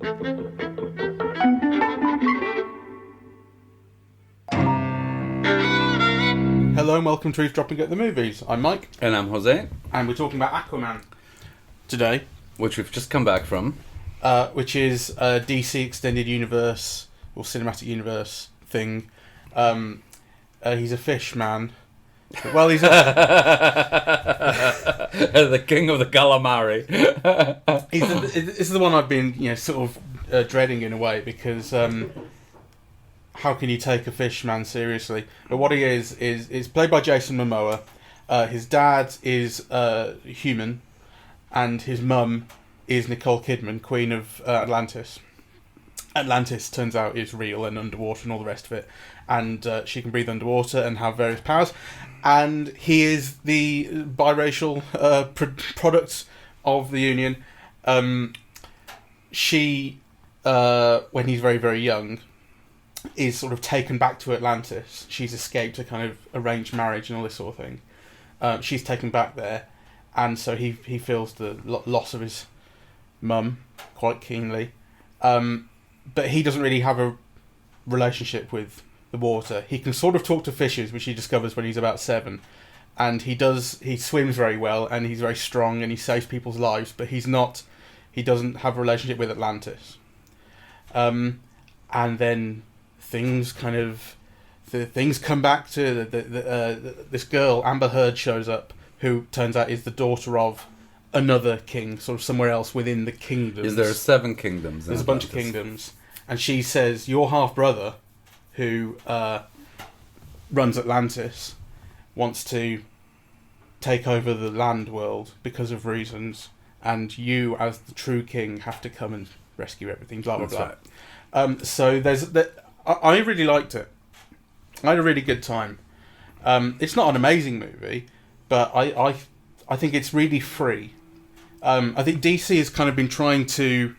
Hello and welcome to Eavesdropping at the Movies. I'm Mike. And I'm Jose. And we're talking about Aquaman today. Which we've just come back from. Which is a DC Extended Universe, or Cinematic Universe thing. He's a fish man. Well, he's the king of the calamari. This is the one I've been, sort of dreading in a way, because how can you take a fish man seriously? But what he is played by Jason Momoa. His dad is human, and his mum is Nicole Kidman, Queen of Atlantis. Atlantis, turns out, is real and underwater and all the rest of it. And she can breathe underwater and have various powers. And he is the biracial product of the Union. She, when he's very, very young, is sort of taken back to Atlantis. She's escaped a kind of arranged marriage and all this sort of thing. She's taken back there. And so he feels the loss of his mum quite keenly. But he doesn't really have a relationship with the water. He can sort of talk to fishes, which he discovers when he's about 7. And he swims very well, and he's very strong, and he saves people's lives, but he doesn't have a relationship with Atlantis. And then things come back to this girl, Amber Heard, shows up, who turns out is the daughter of another king, sort of somewhere else within the kingdoms. Is there 7 kingdoms? There's a bunch of kingdoms. And she says, your half-brother, who runs Atlantis, wants to take over the land world because of reasons, and you, as the true king, have to come and rescue everything, blah, blah, blah. Right. So I really liked it. I had a really good time. It's not an amazing movie, but I think it's really free. I think DC has kind of been trying to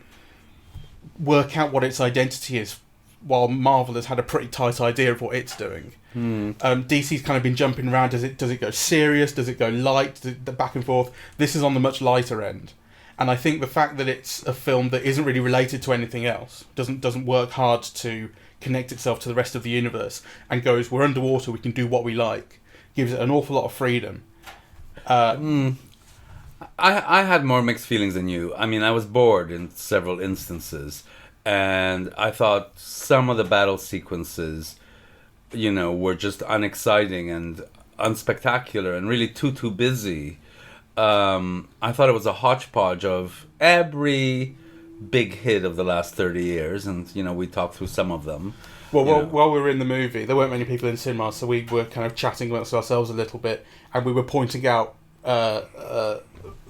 work out what its identity is, while Marvel has had a pretty tight idea of what it's doing. DC's kind of been jumping around. Does it go serious? Does it go light? Back and forth? This is on the much lighter end. And I think the fact that it's a film that isn't really related to anything else, doesn't work hard to connect itself to the rest of the universe, and goes, we're underwater, we can do what we like, gives it an awful lot of freedom. I had more mixed feelings than you. I mean, I was bored in several instances, and I thought some of the battle sequences, were just unexciting and unspectacular and really too busy. I thought it was a hodgepodge of every big hit of the last 30 years, and we talked through some of them. While we were in the movie, there weren't many people in cinema, so we were kind of chatting amongst ourselves a little bit, and we were pointing out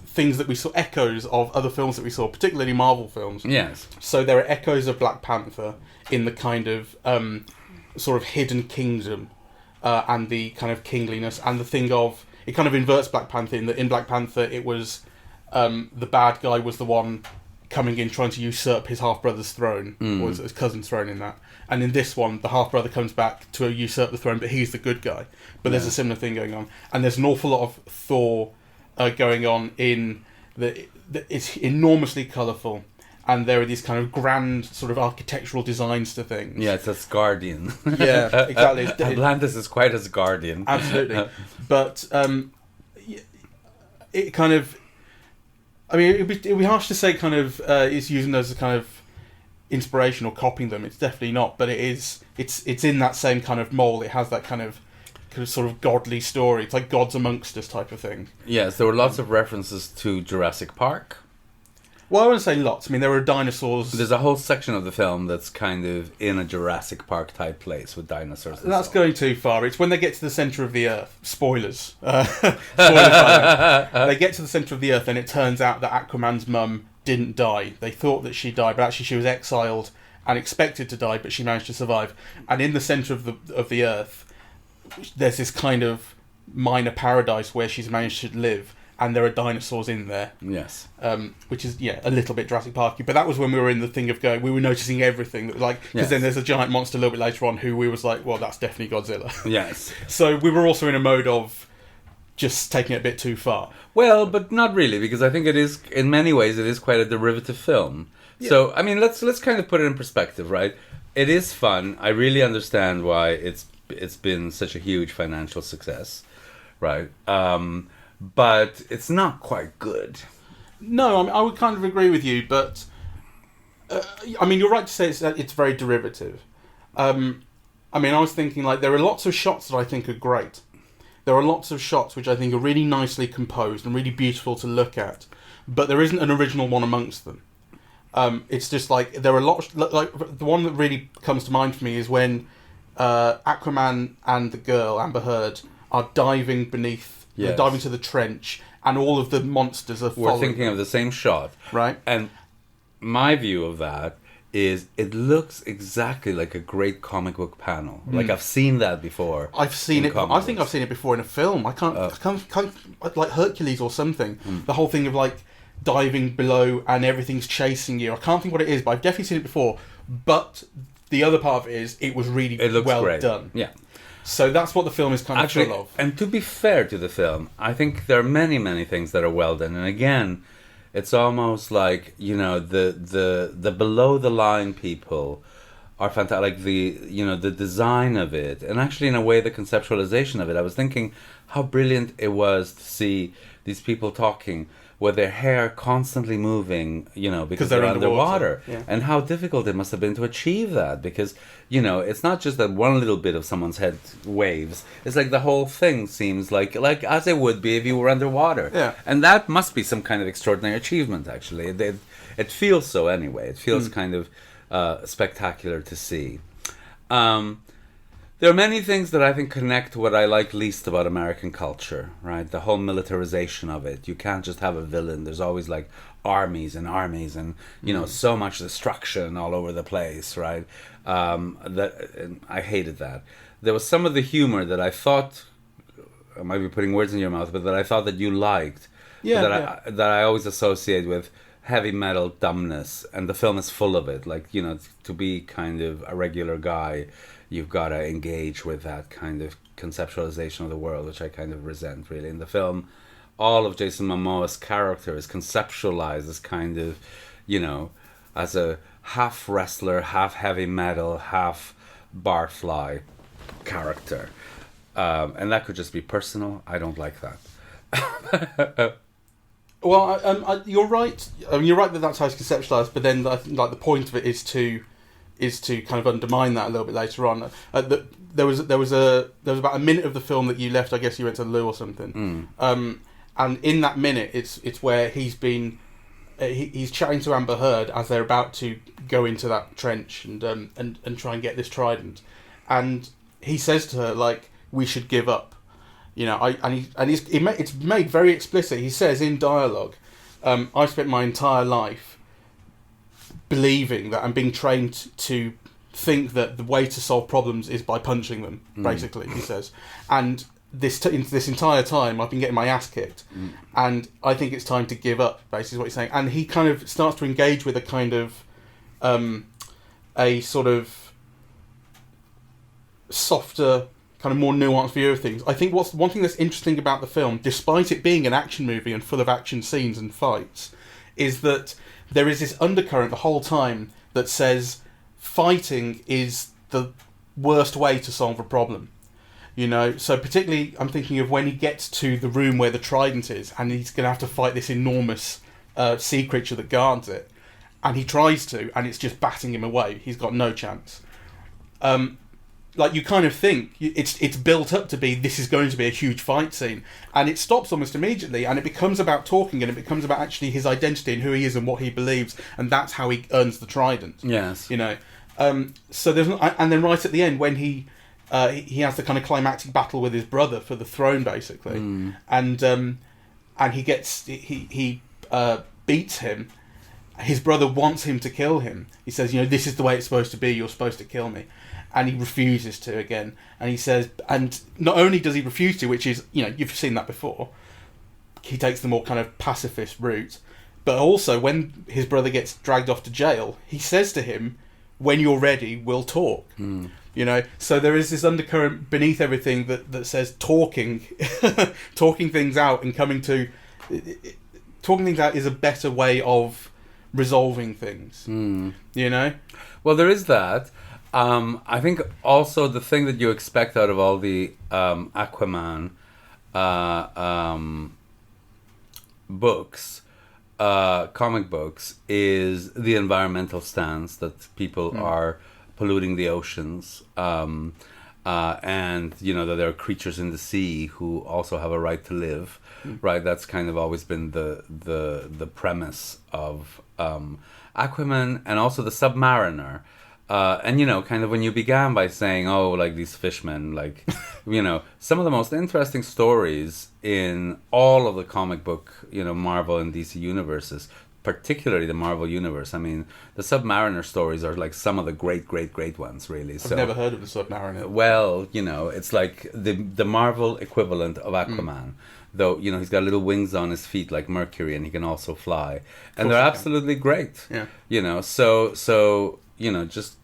things that we saw, echoes of other films that we saw, particularly Marvel films. Yes. So there are echoes of Black Panther in the kind of sort of hidden kingdom and the kind of kingliness, and the thing of, it kind of inverts Black Panther in that in Black Panther it was the bad guy was the one coming in trying to usurp his half-brother's throne, or his cousin's throne in that. And in this one, the half-brother comes back to usurp the throne, but he's the good guy. But there's a similar thing going on. And there's an awful lot of Thor going on in it's enormously colourful, and there are these kind of grand sort of architectural designs to things. Yeah, it's Asgardian. Yeah, exactly. Atlantis is quite Asgardian. Absolutely. But it kind of, I mean, it'd be harsh to say kind of it's using those as kind of inspiration or copying them. It's definitely not, but it's in that same kind of mold. It has that kind of sort of godly story. It's like gods amongst us type of thing. Yes, there were lots of references to Jurassic Park. Well, I wouldn't say lots. I mean, there were dinosaurs. There's a whole section of the film that's kind of in a Jurassic Park type place with dinosaurs. That's going too far. It's when they get to the centre of the Earth. Spoilers. They get to the centre of the Earth, and it turns out that Aquaman's mum didn't die. They thought that she died, but actually she was exiled and expected to die, but she managed to survive. And in the centre of the Earth, there's this kind of minor paradise where she's managed to live, and there are dinosaurs in there. Yes. Which is, a little bit Jurassic Parky. But that was when we were in the thing of going, we were noticing everything. Because then there's a giant monster a little bit later on who we was like, well, that's definitely Godzilla. Yes. So we were also in a mode of, just taking it a bit too far. Well, but not really, because I think it is, in many ways, it is quite a derivative film. Yeah. So, I mean, let's kind of put it in perspective, right? It is fun. I really understand why it's been such a huge financial success, right? But it's not quite good. No, I mean, I would kind of agree with you, but I mean, you're right to say it's very derivative. I mean, I was thinking, like, there are lots of shots that I think are great. There are lots of shots which I think are really nicely composed and really beautiful to look at, but there isn't an original one amongst them. It's just like there are lots. Like the one that really comes to mind for me is when Aquaman and the girl Amber Heard are diving beneath, Yes. diving to the trench, and all of the monsters are following. We're thinking of the same shot, right? And my view of that is it looks exactly like a great comic book panel. Like I've seen that before. I've seen it. I think I've seen it before in a film. I can't like Hercules or something. The whole thing of like diving below and everything's chasing you. I can't think what it is, but I've definitely seen it before. But the other part of it is it was really well great. done. Yeah. So that's what the film is kind of full of. And to be fair to the film, I think there are many, many things that are well done. And again, it's almost like, you know, the below the line people are fantastic. Like the design of it, and actually in a way the conceptualization of it. I was thinking how brilliant it was to see these people talking with their hair constantly moving, you know, because they're underwater. Yeah. And how difficult it must have been to achieve that, because, you know, it's not just that one little bit of someone's head waves. It's like the whole thing seems like as it would be if you were underwater. Yeah. And that must be some kind of extraordinary achievement, actually. It feels so anyway. It feels kind of spectacular to see. There are many things that I think connect what I like least about American culture, right? The whole militarization of it. You can't just have a villain. There's always like armies and, you know, so much destruction all over the place, right? And I hated that. There was some of the humor that I thought, I might be putting words in your mouth, but that I thought that you liked. That I always associate with heavy metal dumbness. And the film is full of it. Like, you know, to be kind of a regular guy, you've got to engage with that kind of conceptualization of the world, which I kind of resent, really. In the film, all of Jason Momoa's character is conceptualized as kind of, you know, as a half wrestler, half heavy metal, half barfly character. And that could just be personal. I don't like that. Well, you're right. I mean, you're right that that's how it's conceptualized, but then I think like the point of it is to kind of undermine that a little bit later on. There was about a minute of the film that you left. I guess you went to the loo or something. And in that minute, it's where he's chatting to Amber Heard as they're about to go into that trench and try and get this trident, and he says to her like, "We should give up." You know, it's made very explicit. He says in dialogue, "I've spent my entire life believing that I'm being trained to think that the way to solve problems is by punching them," basically, he says. And this entire time, I've been getting my ass kicked. And I think it's time to give up, basically, is what he's saying. And he kind of starts to engage with a kind of, a sort of softer, kind of more nuanced view of things. I think what's one thing that's interesting about the film, despite it being an action movie and full of action scenes and fights, is that there is this undercurrent the whole time that says fighting is the worst way to solve a problem. You know, so particularly I'm thinking of when he gets to the room where the trident is and he's going to have to fight this enormous sea creature that guards it. And he tries to, and it's just batting him away. He's got no chance. Like, you kind of think it's built up to be, this is going to be a huge fight scene, and it stops almost immediately, and it becomes about talking, and it becomes about actually his identity and who he is and what he believes, and that's how he earns the trident. Yes. You know, so there's, and then right at the end when he has the kind of climactic battle with his brother for the throne, basically, and he beats him. His brother wants him to kill him. He says, you know, this is the way it's supposed to be. You're supposed to kill me. And he refuses to again. And he says, and not only does he refuse to, which is, you know, you've seen that before, he takes the more kind of pacifist route, but also when his brother gets dragged off to jail, he says to him, when you're ready, we'll talk. You know, so there is this undercurrent beneath everything that says talking things out and talking things out is a better way of resolving things. You know? Well, there is that. I think also the thing that you expect out of all the Aquaman books, comic books, is the environmental stance that people are polluting the oceans, and you know that there are creatures in the sea who also have a right to live, right? That's kind of always been the premise of Aquaman, and also the Submariner. And you know, kind of when you began by saying, oh, like these fishmen, like, you know, some of the most interesting stories in all of the comic book, you know, Marvel and DC universes, particularly the Marvel universe. I mean, the Submariner stories are like some of the great ones, really. I've never heard of the Submariner. Well, you know, it's like the Marvel equivalent of Aquaman. Though, you know, he's got little wings on his feet like Mercury, and he can also fly. And they're absolutely great. Yeah. You know, so you know, just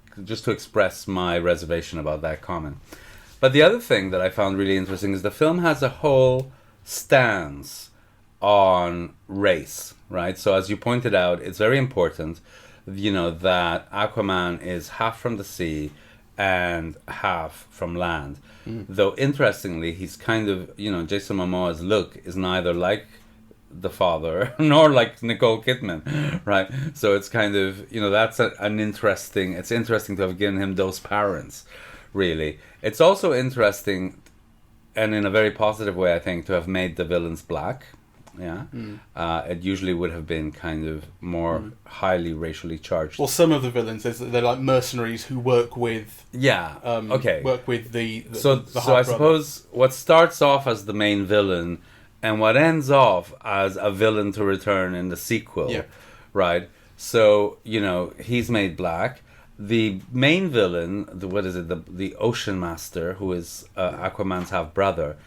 to express my reservation about that comment. But the other thing that I found really interesting is the film has a whole stance on race, right? So as you pointed out, it's very important, you know, that Aquaman is half from the sea and half from land. Though interestingly, he's kind of, you know, Jason Momoa's look is neither like the father nor like Nicole Kidman, right? So it's kind of, you know, that's an interesting, it's interesting to have given him those parents, really. It's also interesting, and in a very positive way, I think, to have made the villains black. Yeah. It usually would have been kind of more highly racially charged. Well, some of the villains, they're like mercenaries who work with... Yeah, okay. Work with the So I suppose what starts off as the main villain and what ends off as a villain to return in the sequel, right? So, you know, he's made black. The main villain, the Ocean Master, who is Aquaman's half-brother,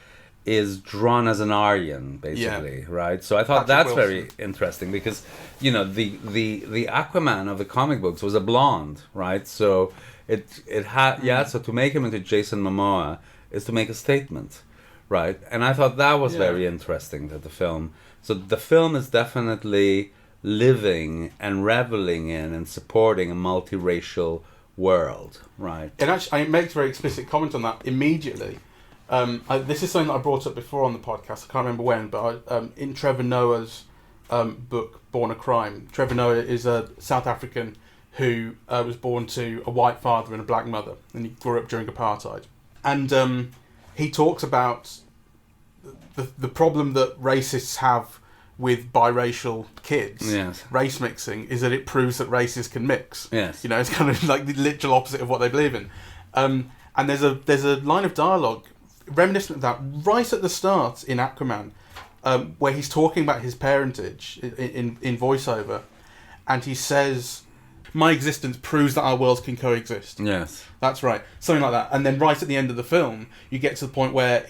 is drawn as an Aryan, basically, right? So I thought that's very interesting because, you know, the Aquaman of the comic books was a blonde, right? So it had so to make him into Jason Momoa is to make a statement, right? And I thought that was very interesting that the film is definitely living and reveling in and supporting a multiracial world, right? It makes very explicit comment on that immediately. This is something that I brought up before on the podcast. I can't remember when, but in Trevor Noah's book, Born a Crime, Trevor Noah is a South African who was born to a white father and a black mother, and he grew up during apartheid. And he talks about the problem that racists have with biracial kids, race mixing, is that it proves that races can mix. Yes. You know, it's kind of like the literal opposite of what they believe in. And there's a line of dialogue reminiscent of that right at the start in Aquaman, where he's talking about his parentage in voiceover, and he says, "My existence proves that our worlds can coexist." Yes, that's right, something like that. And then right at the end of the film, you get to the point where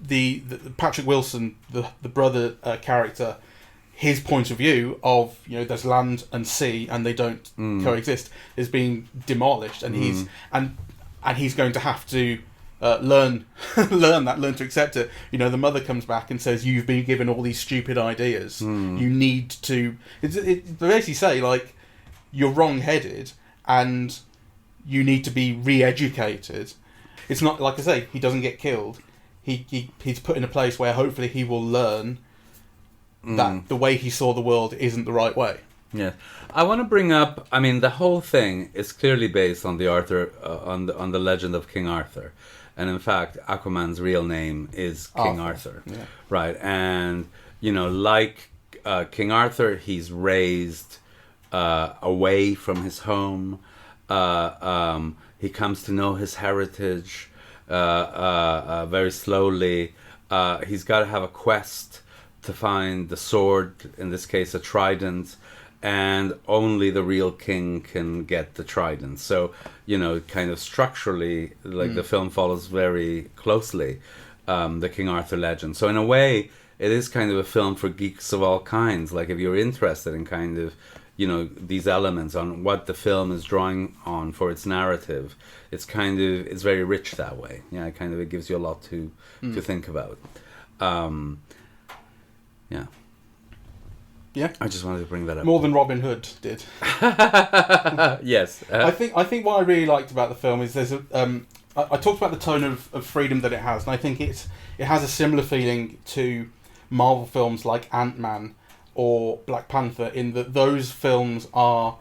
the Patrick Wilson, the brother character, his point of view of, you know, there's land and sea and they don't coexist, is being demolished, and he's going to have to learn to accept it. You know, the mother comes back and says, "You've been given all these stupid ideas. You need to." They basically say, like, you're wrong-headed and you need to be re-educated. It's not, like I say, he doesn't get killed. He's put in a place where hopefully he will learn that the way he saw the world isn't the right way. Yeah, I want to bring up. I mean, the whole thing is clearly based on the on the legend of King Arthur, and in fact, Aquaman's real name is King Arthur, right? And you know, like King Arthur, he's raised away from his home. He comes to know his heritage very slowly. He's got to have a quest to find the sword, in this case a trident, and only the real king can get the trident. So, you know, kind of structurally, like the film follows very closely the King Arthur legend. So in a way, it is kind of a film for geeks of all kinds. Like if you're interested in kind of, these elements on what the film is drawing on for its narrative, it's very rich that way. Yeah, it gives you a lot to think about. Yeah. Yeah. I just wanted to bring that up. More than Robin Hood did. Yes. I think what I really liked about the film is there's I talked about the tone of freedom that it has, and I think it has a similar feeling to Marvel films like Ant-Man or Black Panther, in that those films are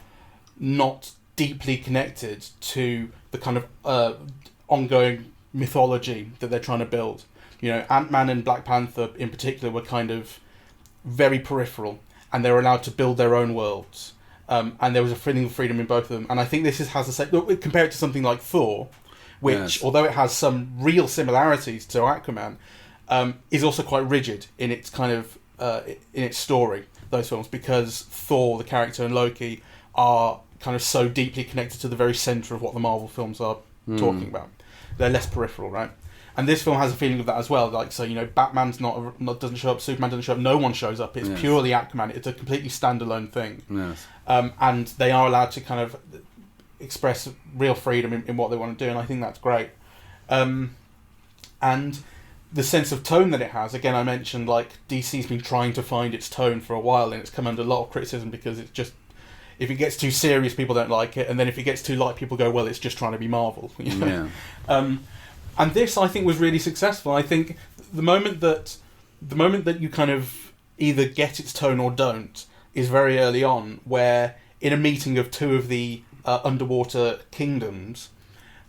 not deeply connected to the kind of ongoing mythology that they're trying to build. Ant-Man and Black Panther in particular were kind of very peripheral, and they were allowed to build their own worlds. And there was a feeling of freedom in both of them. And I think this has the same... Compare it to something like Thor, which, although it has some real similarities to Aquaman, is also quite rigid in its kind of... in its story, those films, because Thor, the character, and Loki are kind of so deeply connected to the very centre of what the Marvel films are talking about. They're less peripheral, right? And this film has a feeling of that as well. Like, so, Batman's doesn't show up, Superman doesn't show up, no one shows up. It's purely Aquaman. It's a completely standalone thing. Yes. And they are allowed to kind of express real freedom in what they want to do, and I think that's great. And the sense of tone that it has, again, I mentioned, like, DC's been trying to find its tone for a while, and it's come under a lot of criticism because it's just... If it gets too serious, people don't like it, and then if it gets too light, people go, well, it's just trying to be Marvel. Yeah. And this, I think, was really successful. I think the moment that you kind of either get its tone or don't is very early on, where in a meeting of two of the underwater kingdoms,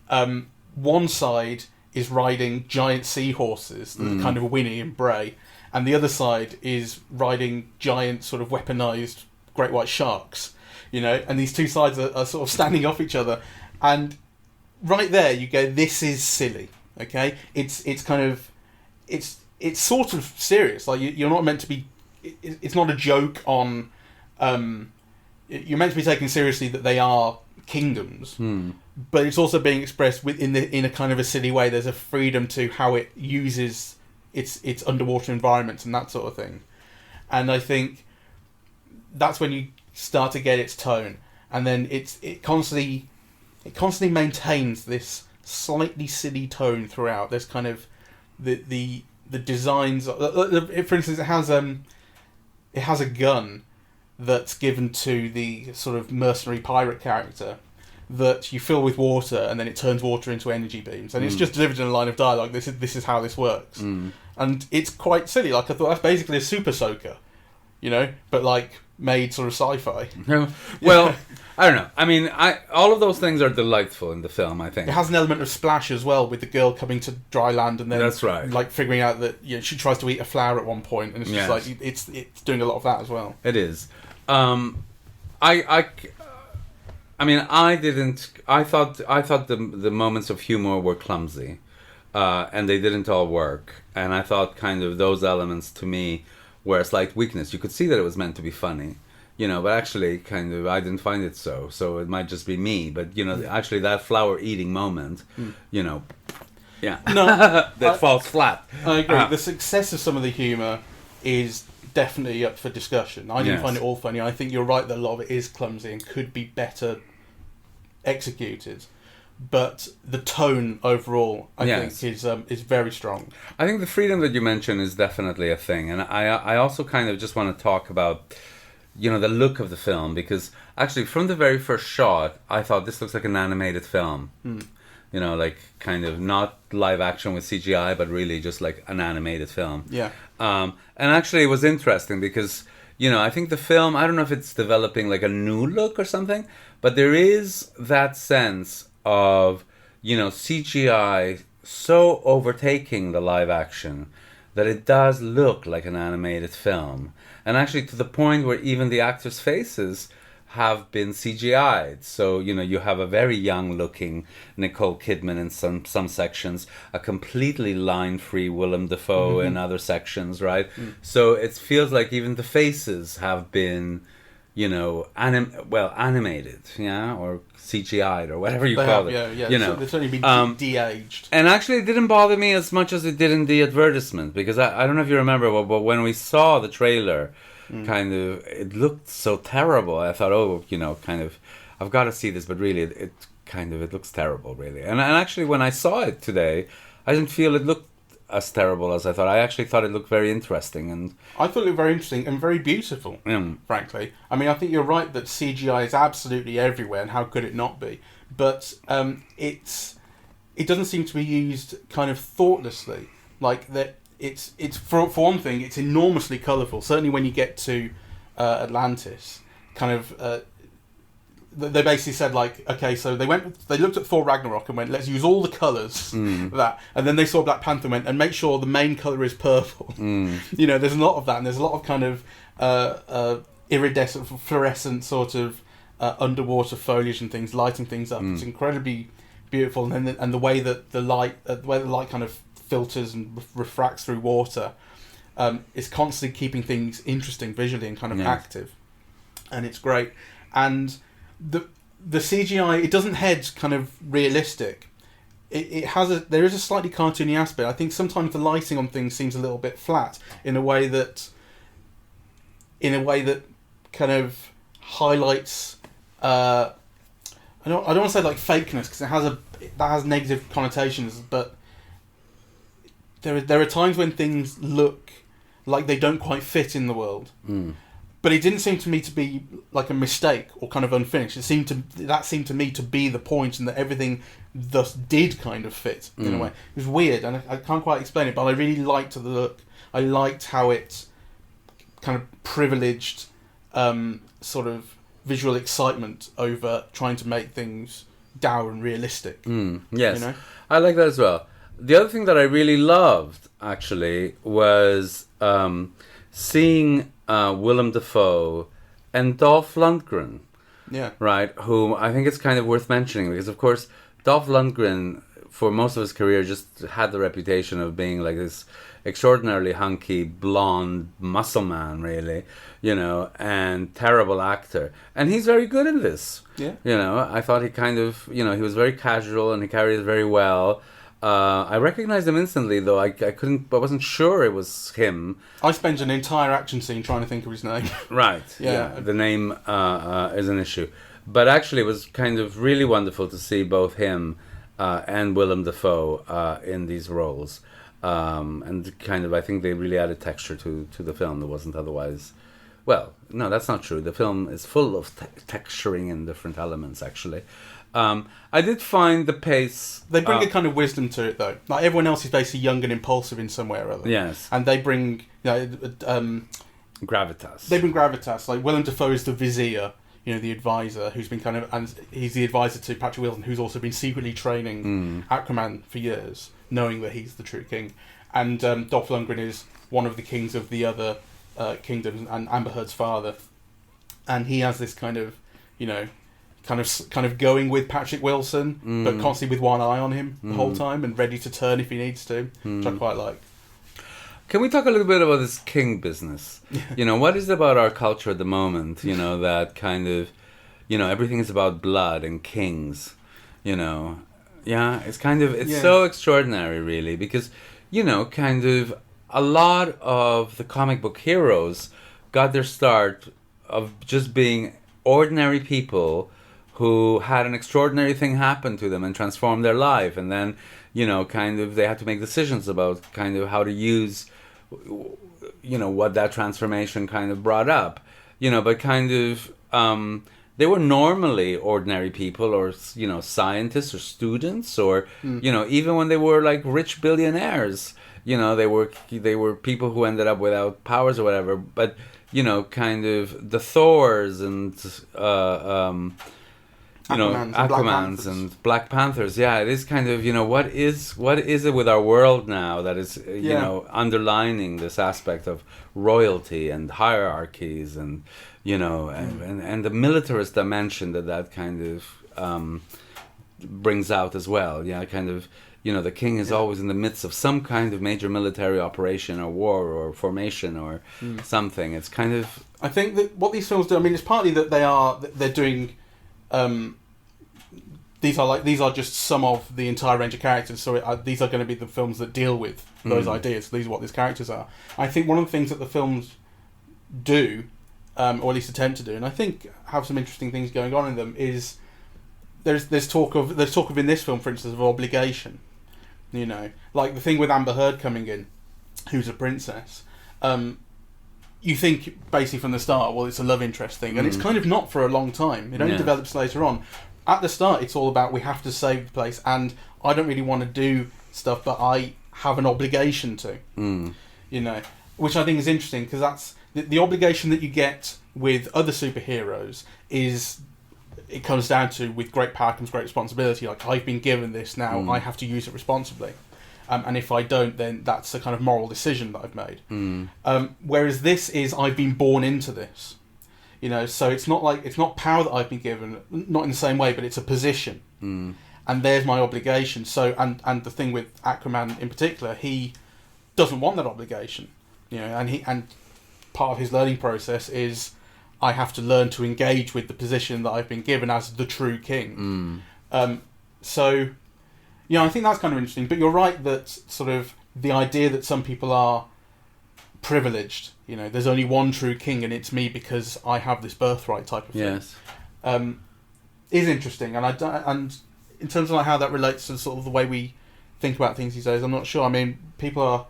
one side is riding giant seahorses that kind of whinny and bray, and the other side is riding giant sort of weaponized great white sharks, and these two sides are sort of standing off each other, and right there you go, this is silly. Okay, it's kind of it's sort of serious. Like you're not meant to be. It's not a joke on. You're meant to be taken seriously that they are kingdoms, but it's also being expressed in a kind of a silly way. There's a freedom to how it uses its underwater environments and that sort of thing, and I think that's when you start to get its tone, and then it constantly maintains this slightly silly tone throughout. There's kind of the designs. For instance, it has a gun that's given to the sort of mercenary pirate character that you fill with water, and then it turns water into energy beams, and it's just delivered in a line of dialogue. This is how this works, and it's quite silly. Like, I thought that's basically a super soaker, but like made sort of sci-fi. Well, I don't know. I mean, all of those things are delightful in the film, I think. It has an element of splash as well, with the girl coming to dry land and then that's right. Like figuring out that she tries to eat a flower at one point, and it's just like it's doing a lot of that as well. It is. I mean, I thought the moments of humor were clumsy, and they didn't all work. And I thought kind of those elements to me were a slight weakness. You could see that it was meant to be funny, but actually kind of I didn't find it so. So it might just be me, but actually that flower eating moment, yeah, no, that falls flat. I agree. The success of some of the humour is definitely up for discussion. I didn't find it all funny. I think you're right that a lot of it is clumsy and could be better executed. But the tone overall, I think, is very strong. I think the freedom that you mentioned is definitely a thing, and I also kind of just want to talk about, the look of the film, because actually from the very first shot, I thought this looks like an animated film. Like kind of not live action with CGI, but really just like an animated film. Yeah. And actually it was interesting because, I think the film, I don't know if it's developing like a new look or something, but there is that sense of, CGI so overtaking the live action that it does look like an animated film. And actually to the point where even the actors' faces have been CGI'd. So, you have a very young looking Nicole Kidman in some sections, a completely line-free Willem Dafoe in other sections, right? So it feels like even the faces have been, animated, or CGI'd, or whatever you call it. Yeah. So they've certainly been de-aged. And actually it didn't bother me as much as it did in the advertisement, because I don't know if you remember, but when we saw the trailer, kind of, it looked so terrible. I thought, oh, kind of, I've got to see this, but really, it looks terrible, really. And actually, when I saw it today, I didn't feel it looked as terrible as I thought. I actually thought it looked very interesting, and I thought it looked very interesting and very beautiful. Frankly, I mean, I think you're right that CGI is absolutely everywhere, and how could it not be? But it doesn't seem to be used kind of thoughtlessly. Like that, it's for one thing, it's enormously colourful. Certainly, when you get to Atlantis, kind of. They basically said, like, okay, so they looked at Thor Ragnarok and went, let's use all the colours that, and then they saw Black Panther and went, and make sure the main colour is purple. There's a lot of that, and there's a lot of kind of iridescent, fluorescent sort of underwater foliage and things, lighting things up. It's incredibly beautiful, and the way that the light kind of filters and refracts through water is constantly keeping things interesting visually and kind of active, and it's great. And the CGI, it doesn't head kind of realistic. There is a slightly cartoony aspect. I think sometimes the lighting on things seems a little bit flat in a way that kind of highlights. I don't want to say like fakeness, because that has negative connotations, but there are times when things look like they don't quite fit in the world. But it didn't seem to me to be like a mistake or kind of unfinished. That seemed to me to be the point, and that everything thus did kind of fit in a way. It was weird, and I can't quite explain it, but I really liked the look. I liked how it kind of privileged sort of visual excitement over trying to make things dour and realistic. Yes, I like that as well. The other thing that I really loved, actually, was seeing Willem Dafoe and Dolph Lundgren. Yeah. Right, whom I think it's kind of worth mentioning, because, of course, Dolph Lundgren, for most of his career, just had the reputation of being like this extraordinarily hunky, blonde muscle man, really, and terrible actor. And he's very good in this. Yeah. I thought he kind of, he was very casual and he carried it very well. I recognized him instantly, though I wasn't sure it was him. I spent an entire action scene trying to think of his name. Right. Yeah. The name is an issue. But actually, it was kind of really wonderful to see both him and Willem Dafoe in these roles. And kind of, I think they really added texture to the film that wasn't otherwise. Well, no, that's not true. The film is full of texturing and different elements, actually. I did find the pace. They bring a kind of wisdom to it, though. Like everyone else is basically young and impulsive in some way or other. Yes. And they bring, gravitas. They bring gravitas. Like Willem Dafoe is the vizier, the advisor who's been and he's the advisor to Patrick Wilson, who's also been secretly training Aquaman for years, knowing that he's the true king. And Dolph Lundgren is one of the kings of the other kingdoms, and Amber Heard's father. And he has this kind of, kind of going with Patrick Wilson, but constantly with one eye on him the whole time and ready to turn if he needs to, which I quite like. Can we talk a little bit about this king business? What is it about our culture at the moment, that kind of, everything is about blood and kings, Yeah, it's kind of, so extraordinary, really, because, kind of a lot of the comic book heroes got their start of just being ordinary people who had an extraordinary thing happen to them and transform their life, and then kind of they had to make decisions about kind of how to use what that transformation kind of brought up, but kind of they were normally ordinary people, or scientists or students, or even when they were like rich billionaires, they were people who ended up without powers or whatever, but kind of the Thors and Aquamans and Black Panthers. Yeah, it is kind of, what is it with our world now that is, underlining this aspect of royalty and hierarchies and, and the militarist dimension that kind of brings out as well. Yeah, kind of, the king is always in the midst of some kind of major military operation or war or formation or something. It's kind of... I think that what these films do, I mean, it's partly that they're doing... These are just some of the entire range of characters, so these are going to be the films that deal with those ideas. These are what these characters are. I think one of the things that the films do, or at least attempt to do, and I think have some interesting things going on in them. Is there's talk of in this film, for instance, of obligation. You know, like the thing with Amber Heard coming in, who's a princess. You think basically from the start, well, it's a love interest thing, and it's kind of not for a long time. It only develops later on. At the start, it's all about we have to save the place, and I don't really want to do stuff, but I have an obligation to. You know, which I think is interesting, because that's the obligation that you get with other superheroes is, it comes down to, with great power comes great responsibility. Like, I've been given this now, I have to use it responsibly. And if I don't, then that's a kind of moral decision that I've made. Whereas this is, I've been born into this. You know, so it's not power that I've been given, not in the same way, but it's a position. And there's my obligation. So, and the thing with Aquaman in particular, he doesn't want that obligation. You know, and part of his learning process is, I have to learn to engage with the position that I've been given as the true king. So, yeah, I think that's kind of interesting. But you're right that sort of the idea that some people are privileged, you know, there's only one true king and it's me because I have this birthright type of thing, is interesting. And in terms of like how that relates to sort of the way we think about things these days, I'm not sure. I mean, people are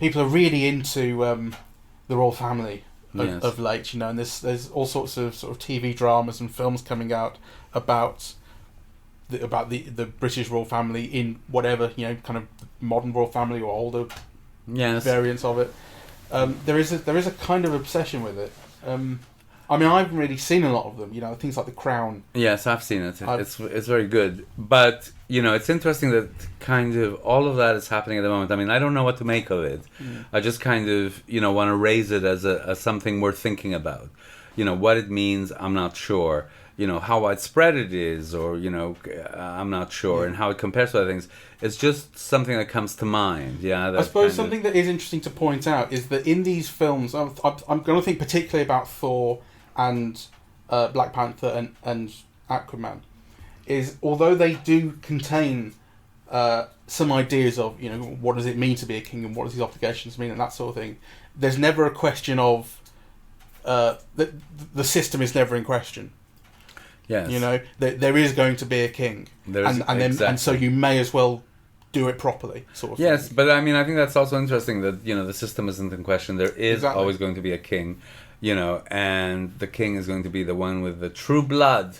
really into the royal family of late, you know, and there's all sorts of sort of TV dramas and films coming out about the British royal family in whatever, you know, kind of modern royal family or older variants of it. There is a kind of obsession with it. I mean, I haven't really seen a lot of them, you know, things like The Crown. Yes, I've seen it. It's very good. But, you know, it's interesting that kind of all of that is happening at the moment. I mean, I don't know what to make of it. I just kind of, you know, want to raise it as something worth thinking about. You know, what it means, I'm not sure. You know, how widespread it is, or, you know, I'm not sure, and how it compares to other things. It's just something that comes to mind. Yeah, I suppose something that is interesting to point out is that in these films, I'm going to think particularly about Thor and Black Panther and Aquaman, is although they do contain some ideas of, you know, what does it mean to be a king and what does these obligations mean and that sort of thing, there's never a question of the system is never in question. Yes. You know, there is going to be a king, and so you may as well do it properly, sort of thing. Yes, but I mean, I think that's also interesting that, you know, the system isn't in question. There is always going to be a king, you know, and the king is going to be the one with the true blood,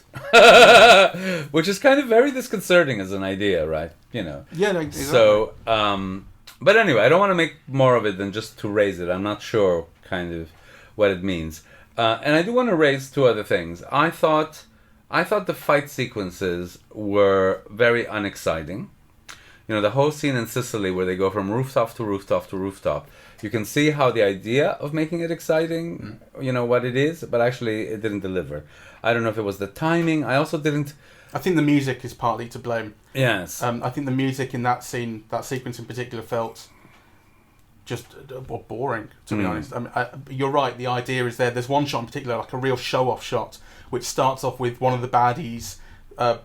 which is kind of very disconcerting as an idea, right? You know. Yeah, no, exactly. So, but anyway, I don't want to make more of it than just to raise it. I'm not sure kind of what it means. And I do want to raise two other things. I thought the fight sequences were very unexciting. You know, the whole scene in Sicily where they go from rooftop to rooftop to rooftop. You can see how the idea of making it exciting, you know, what it is, but actually it didn't deliver. I don't know if it was the timing. I also didn't... I think the music is partly to blame. Yes. I think the music in that scene, that sequence in particular, felt just boring, to be honest. I mean, you're right, the idea is there. There's one shot in particular, like a real show-off shot, which starts off with one of the baddies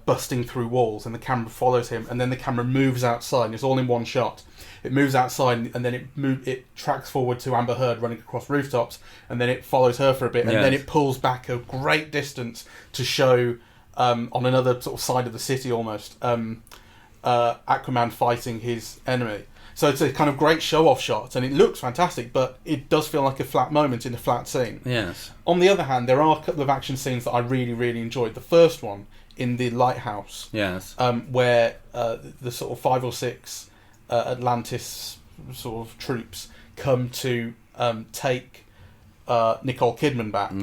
busting through walls, and the camera follows him, and then the camera moves outside, and it's all in one shot. It moves outside, and then it tracks forward to Amber Heard running across rooftops, and then it follows her for a bit, and then it pulls back a great distance to show, on another sort of side of the city almost, Aquaman fighting his enemy. So it's a kind of great show-off shot, and it looks fantastic, but it does feel like a flat moment in a flat scene. Yes. On the other hand, there are a couple of action scenes that I really, really enjoyed. The first one, in the lighthouse, where the sort of 5 or 6 Atlantis sort of troops come to take Nicole Kidman back,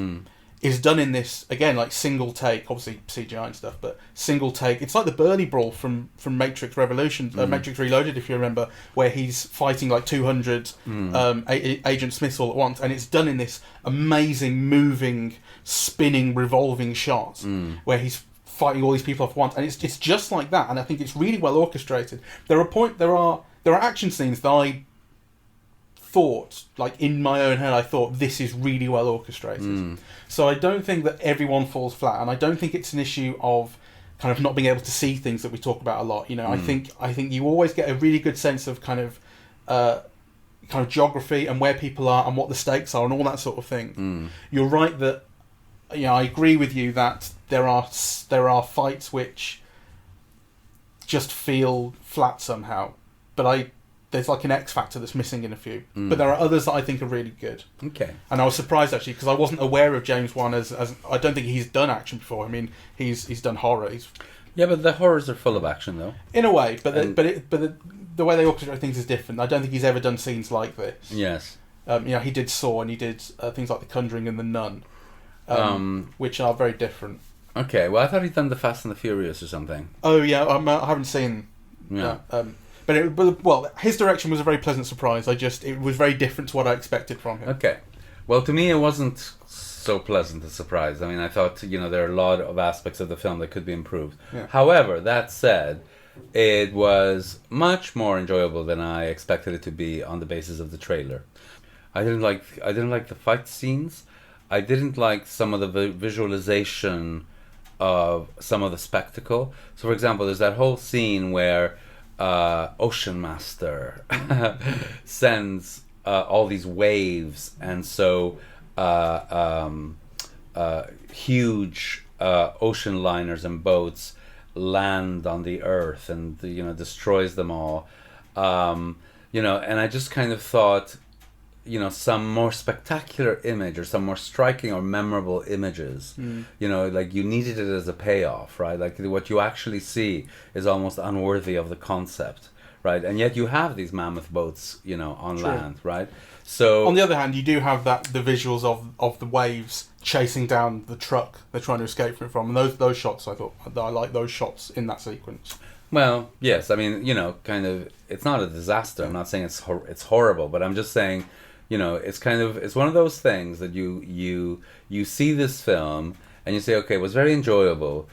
is done in this, again, like single take, obviously CGI and stuff, but single take. It's like the Burly Brawl from Matrix Revolution, Matrix Reloaded, if you remember, where he's fighting like 200 Agent Smiths all at once, and it's done in this amazing, moving, spinning, revolving shot, where he's fighting all these people off at once, and it's just like that, and I think it's really well orchestrated. There are action scenes that I thought, like in my own head, I thought this is really well orchestrated. So I don't think that everyone falls flat, and I don't think it's an issue of kind of not being able to see things that we talk about a lot. You know, I think you always get a really good sense of kind of kind of geography and where people are and what the stakes are and all that sort of thing. You're right that I agree with you that there are fights which just feel flat somehow, but there's like an X factor that's missing in a few. But there are others that I think are really good. Okay. And I was surprised actually because I wasn't aware of James Wan as I don't think he's done action before. I mean, he's done horror. Yeah, but the horrors are full of action though. In a way, but the way they orchestrate things is different. I don't think he's ever done scenes like this. Yes. He did Saw and he did things like The Conjuring and The Nun, which are very different. Okay, well I thought he'd done The Fast and the Furious or something. Oh yeah, I haven't seen. Yeah. But his direction was a very pleasant surprise. It was very different to what I expected from him. Okay. Well, to me, it wasn't so pleasant a surprise. I mean, I thought, there are a lot of aspects of the film that could be improved. Yeah. However, that said, it was much more enjoyable than I expected it to be on the basis of the trailer. I didn't like the fight scenes. I didn't like some of the visualization of some of the spectacle. So, for example, there's that whole scene where Ocean Master sends all these waves, and so huge ocean liners and boats land on the earth and destroys them all. And I just kind of thought, some more spectacular image or some more striking or memorable images. Like you needed it as a payoff, right? Like what you actually see is almost unworthy of the concept, right? And yet you have these mammoth boats, on True. land, right? So on the other hand, you do have the visuals of the waves chasing down the truck they're trying to escape from, and those shots I like those shots in that sequence. Well, yes, I mean, kind of, it's not a disaster. I'm not saying it's horrible, but I'm just saying, it's one of those things that you see this film and you say, okay, it was very enjoyable,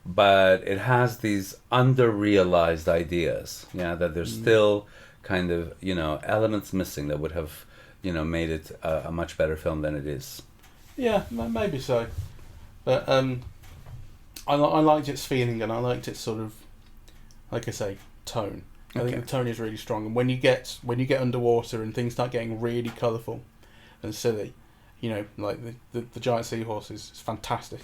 but it has these under-realized ideas, that there's still kind of, elements missing that would have, made it a much better film than it is. Yeah, maybe so. But I liked its feeling and I liked its sort of, like I say, tone. I think the tone is really strong, and when you get underwater and things start getting really colourful and silly, like the giant seahorses, it's fantastic.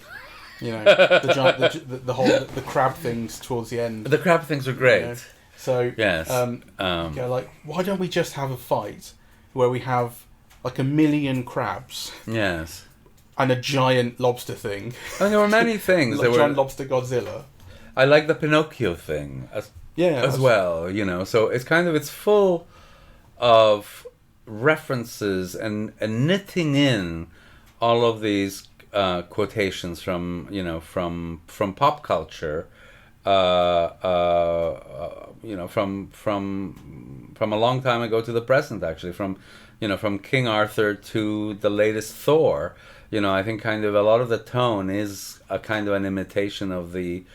The whole crab things towards the end. The crab things are great. So yes, like why don't we just have a fight where we have like 1 million crabs? Yes. And a giant lobster thing. And there were many things. Like giant lobster Godzilla. I like the Pinocchio thing as well, so it's full of references and knitting in all of these quotations from pop culture, from a long time ago to the present, actually, from King Arthur to the latest Thor. I think kind of a lot of the tone is a kind of an imitation of the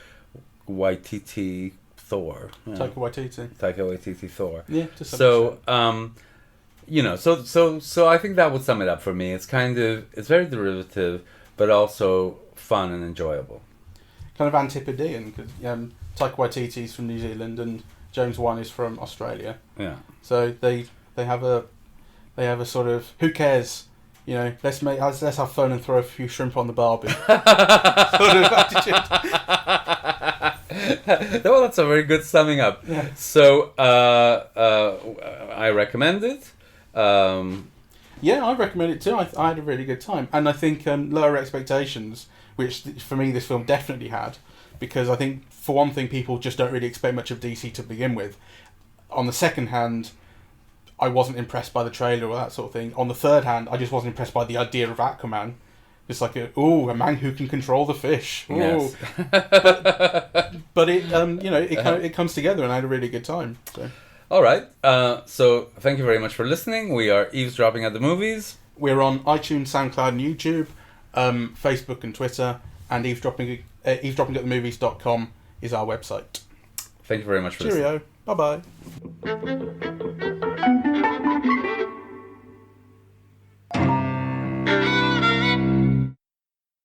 Waititi Thor. Taika Waititi Thor. Yeah, to some extent. So I think that would sum it up for me. It's very derivative, but also fun and enjoyable. Kind of antipodean, because Taika Waititi's from New Zealand and James Wan is from Australia. Yeah. So they have a sort of, who cares? Let's have fun and throw a few shrimp on the barbie sort of attitude. Well, that's a very good summing up. Yeah. So I recommend it. Yeah, I recommend it too. I had a really good time, and I think Lower Expectations, which for me this film definitely had, because I think for one thing people just don't really expect much of DC to begin with. On the second hand, I wasn't impressed by the trailer or that sort of thing. On the third hand, I just wasn't impressed by the idea of Aquaman. It's like a man who can control the fish. Ooh. Yes. but it it comes together, and I had a really good time. So. All right. So thank you very much for listening. We are eavesdropping at the movies. We're on iTunes, SoundCloud, and YouTube, Facebook and Twitter, and eavesdroppingatthemovies.com is our website. Thank you very much for listening. Cheerio. Bye bye.